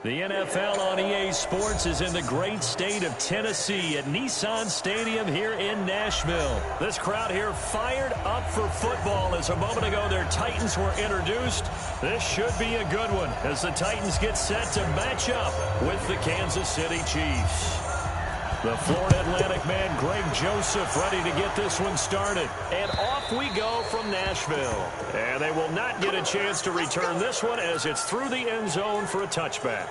The NFL on EA Sports is in the great state of Tennessee at Nissan Stadium here in Nashville. This crowd here fired up for football as a moment ago their Titans were introduced. This should be a good one as the Titans get set to match up with the Kansas City Chiefs. The Florida Atlantic man, Greg Joseph, ready to get this one started. And off we go from Nashville. And they will not get a chance to return this one as it's through the end zone for a touchback.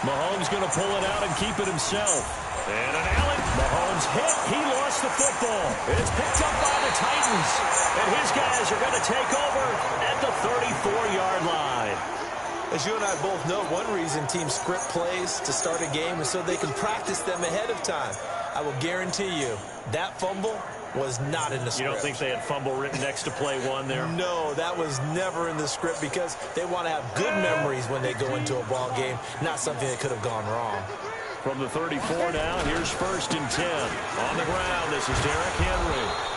Mahomes going to pull it out and keep it himself. And an Allen. Mahomes hit. He lost the football. It's picked up by the Titans. And his guys are going to take over at the 34-yard line. As you and I both know, one reason teams script plays to start a game is so they can practice them ahead of time. I will guarantee you that fumble was not in the script. You don't think they had fumble written next to play one there? No, that was never in the script because they want to have good memories when they go into a ball game, not something that could have gone wrong. From the 34 now, here's 1st and 10. On the ground, this is Derrick Henry.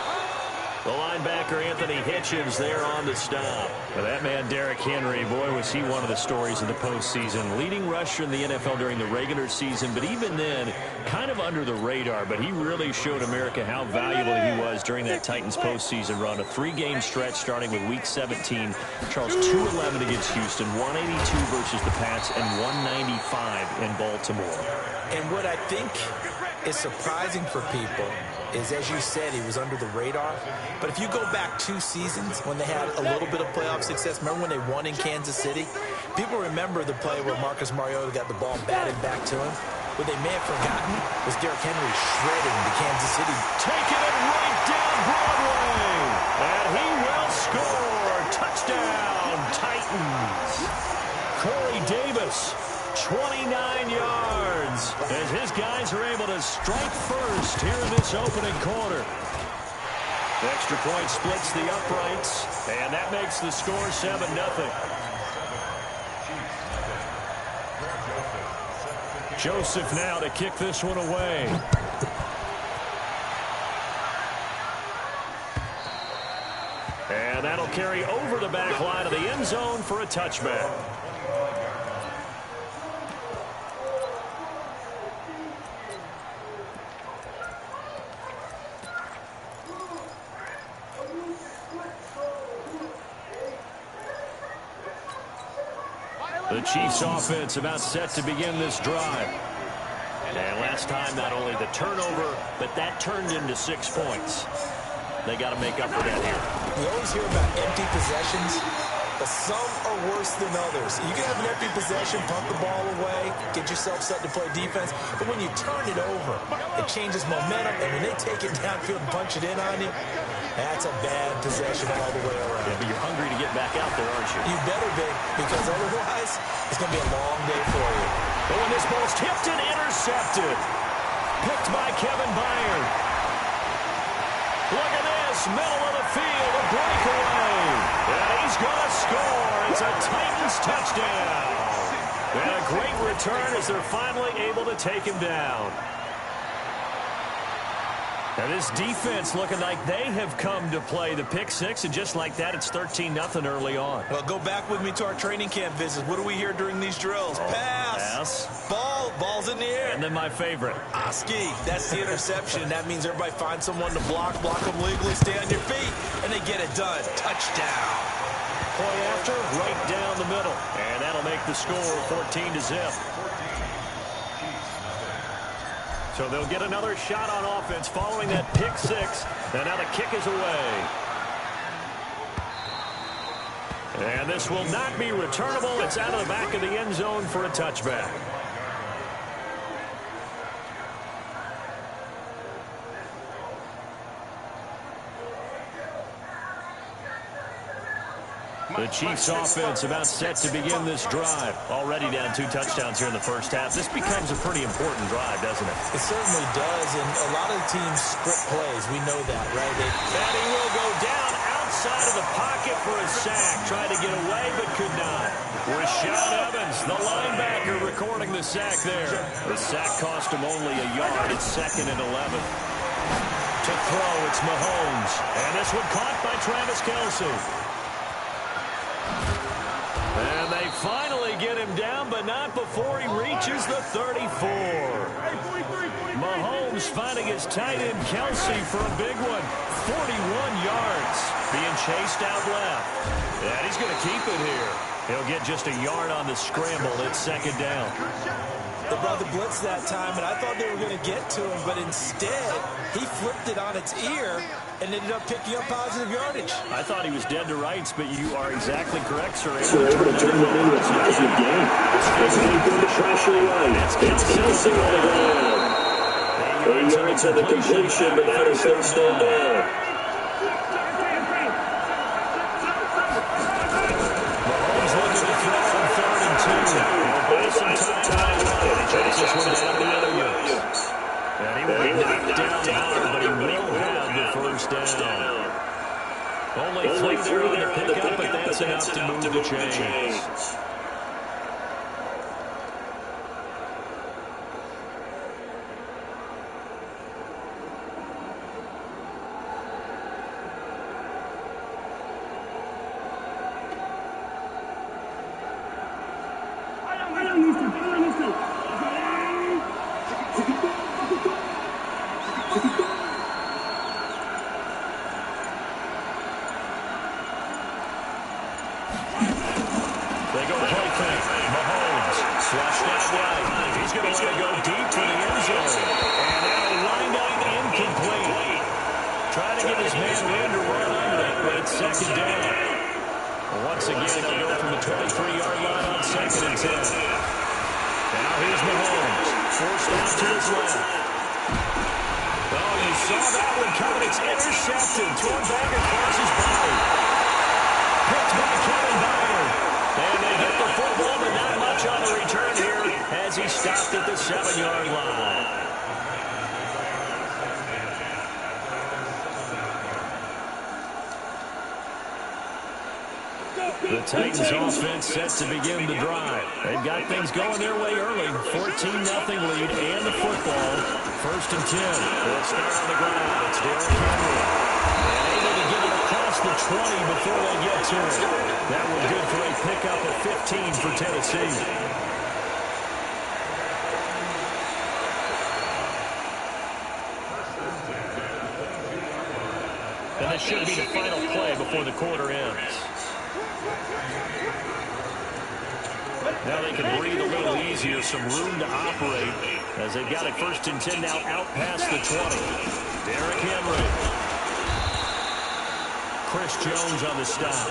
The linebacker, Anthony Hitchens, there on the stop. Well, that man, Derrick Henry, boy, was he one of the stories of the postseason. Leading rusher in the NFL during the regular season, but even then, kind of under the radar. But he really showed America how valuable he was during that Titans postseason run. A 3-game stretch starting with Week 17. Charles, 211 against Houston, 182 versus the Pats, and 195 in Baltimore. And what I think is surprising for people is, as you said, he was under the radar. But if you go back 2 seasons when they had a little bit of playoff success, remember when they won in Kansas City? People remember the play where Marcus Mariota got the ball batted back to him. What they may have forgotten was Derrick Henry shredding the Kansas City. Taking it right down Broadway. And he will score. Touchdown, Titans. Corey Davis, 29 yards, as his guys are able to strike first here in this opening quarter. The extra point splits the uprights, and that makes the score 7-0. Joseph now to kick this one away. And that'll carry over the back line of the end zone for a touchback. The Chiefs offense about set to begin this drive. And last time, not only the turnover, but that turned into 6 points. They got to make up for that here. We always hear about empty possessions, but some are worse than others. You can have an empty possession, pump the ball away, get yourself set to play defense, but when you turn it over, it changes momentum, and when they take it downfield and punch it in on you, that's a bad possession all the way around. Yeah, but you're hungry to get back out there, aren't you? You better be, because otherwise, it's going to be a long day for you. But when this ball's tipped and intercepted, picked by Kevin Byard. Look at this, middle of the field, a breakaway. And he's going to score. It's a Titans touchdown. And a great return as they're finally able to take him down. Now this defense looking like they have come to play. The pick six, and just like that, it's 13-0 early on. Well, go back with me to our training camp visits. What do we hear during these drills? Pass. Ball's in the air. And then my favorite. Oski. That's the interception. That means everybody finds someone to block them legally, stay on your feet, and they get it done. Touchdown. Play after, right down the middle. And that'll make the score 14-0. So they'll get another shot on offense following that pick six. And now the kick is away. And this will not be returnable. It's out of the back of the end zone for a touchback. The Chiefs offense about set to begin this drive. Already down 2 touchdowns here in the first half. This becomes a pretty important drive, doesn't it? It certainly does, and a lot of teams script plays. We know that, right? And he will go down outside of the pocket for a sack. Tried to get away, but could not. Rashaan Evans, the linebacker, recording the sack there. The sack cost him only a yard. It's 2nd and 11. To throw, it's Mahomes. And this one caught by Travis Kelce. And they finally get him down, but not before he reaches the 34. Mahomes finding his tight end Kelce for a big one. 41 yards. Being chased out left. And he's going to keep it here. He'll get just a yard on the scramble. It's 2nd down. They brought the blitz that time, and I thought they were going to get to him, but instead, he flipped it on its ear and ended up picking up positive yardage. I thought he was dead to rights, but you are exactly correct, sir. So able to turn that into a positive game. It's going to the pressure right. It's Kelce on the ground. 8 yards on the completion, but that is first down. Mahomes looking to throw on 3rd and 2. He'll buy some time. He takes this one down to Williams. And he will be knocked down hard, but he will have the first down. Only 3 there on the pickup, but that's enough to move the chains. They go play fake. Mahomes flushed out right. He's going to let it go deep for the end zone. And now lined up incomplete. Trying to get his man room to run under it, but it's 2nd down. Once again, they'll go from the 23-yard line on 2nd and 10. Now here's Mahomes. Forced out to his left. Oh, you saw that one coming. It's intercepted. Thrown back across his body. Picked by Kevin Byard. And they get the football, but not much on the return here as he stopped at the 7-yard line. The Titans offense set to begin the drive. They've got things going their way early. 14-0 lead and the football. 1st and 10. They'll start on the ground. It's Derrick Henry. And able to get it across the 20 before they get to it. That one good for a pickup of 15 for Tennessee. And this should be the final play before the quarter ends. Now they can breathe a little easier, some room to operate as they've got it 1st and 10 now out past the 20. Derrick Henry. Chris Jones on the stop.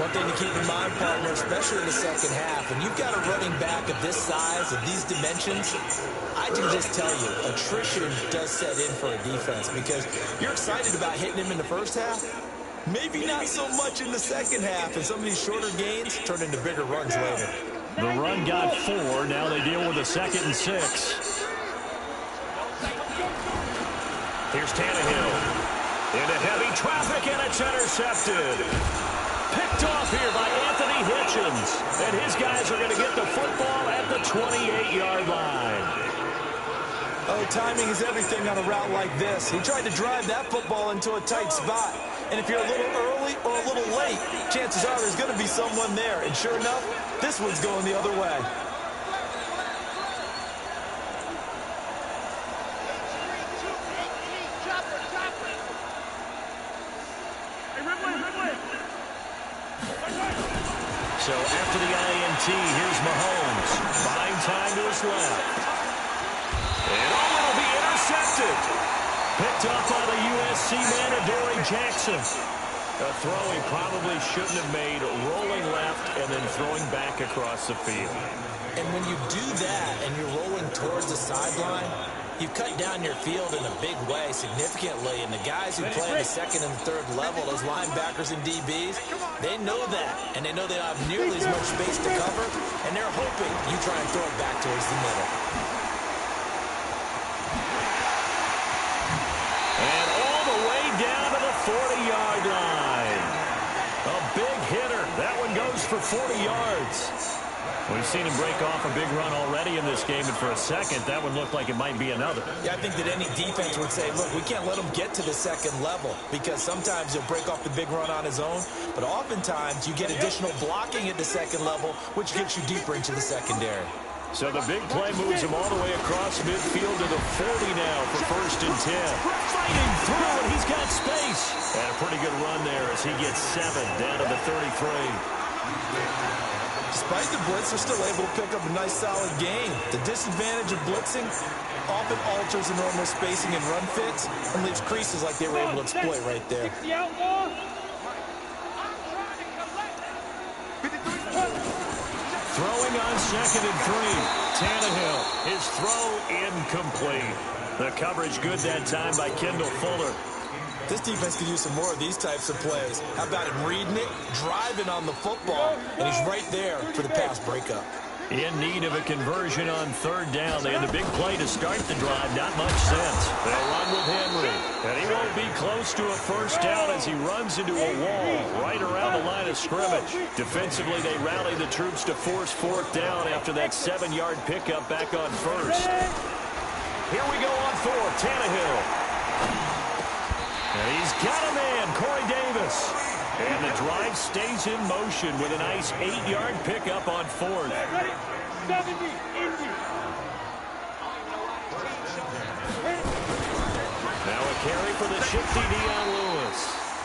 One thing to keep in mind, partner, especially in the second half, when you've got a running back of this size, of these dimensions, I can just tell you, attrition does set in for a defense because you're excited about hitting him in the first half. Maybe not so much in the second half, and some of these shorter gains turn into bigger runs later. The run got 4. Now they deal with a 2nd and 6. Here's Tannehill. Into heavy traffic, and it's intercepted. Picked off here by Anthony Hitchens. And his guys are going to get the football at the 28-yard line. Oh, timing is everything on a route like this. He tried to drive that football into a tight spot. And if you're a little early or a little late, chances are there's going to be someone there. And sure enough, this one's going the other way. So after the INT, here's Mahomes. Buying time to his left. And oh, it'll be intercepted. Picked up by the USC man, Adoree Jackson. A throw he probably shouldn't have made, rolling left and then throwing back across the field. And when you do that and you're rolling towards the sideline, You cut down your field in a big way, significantly, and the guys who play in the second and third level, those linebackers and DBs, they know that, and they know they don't have nearly as much space to cover, and they're hoping you try and throw it back towards the middle. And all the way down to the 40-yard line. A big hitter. That one goes for 40 yards. We've seen him break off a big run already in this game, and for a second, that one looked like it might be another. Yeah, I think that any defense would say, look, we can't let him get to the second level, because sometimes he'll break off the big run on his own, but oftentimes you get additional blocking at the second level, which gets you deeper into the secondary. So the big play moves him all the way across midfield to the 40 now for 1st and 10. Fighting through, and he's got space. And a pretty good run there as he gets 7 down to the 33. Despite the blitz, they're still able to pick up a nice, solid gain. The disadvantage of blitzing often alters the normal spacing and run fits and leaves creases like they were able to exploit right there. Throwing on 2nd and 3. Tannehill, his throw incomplete. The coverage good that time by Kendall Fuller. This defense could use some more of these types of plays. How about him reading it, driving on the football, and he's right there for the pass breakup. In need of a conversion on 3rd down. They had a big play to start the drive. Not much sense. They'll run with Henry. And he won't be close to a 1st down as he runs into a wall right around the line of scrimmage. Defensively, they rally the troops to force 4th down after that 7-yard pickup back on 1st. Here we go on 4th. Tannehill. And he's got a man, Corey Davis. And the drive stays in motion with a nice 8-yard pickup on 4th. Now a carry for the shifty Dion Lewis.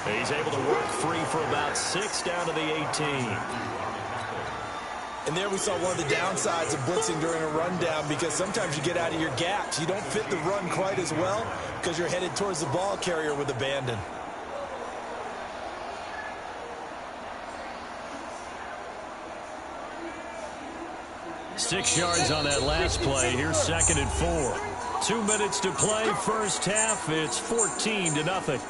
He's able to work free for about 6 down to the 18. And there we saw one of the downsides of blitzing during a rundown, because sometimes you get out of your gaps. You don't fit the run quite as well because you're headed towards the ball carrier with abandon. Six yards on that last play. Here's 2nd and 4. 2 minutes to play. First half, it's 14-0.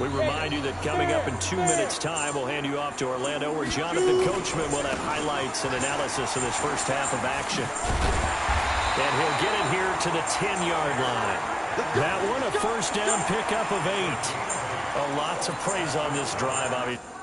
We remind you that coming up in 2 minutes' time, we'll hand you off to Orlando, where Jonathan Coachman will have highlights and analysis of this first half of action. And he'll get it here to the 10-yard line. That one, a 1st down pickup of 8. A lot to praise on this drive, obviously.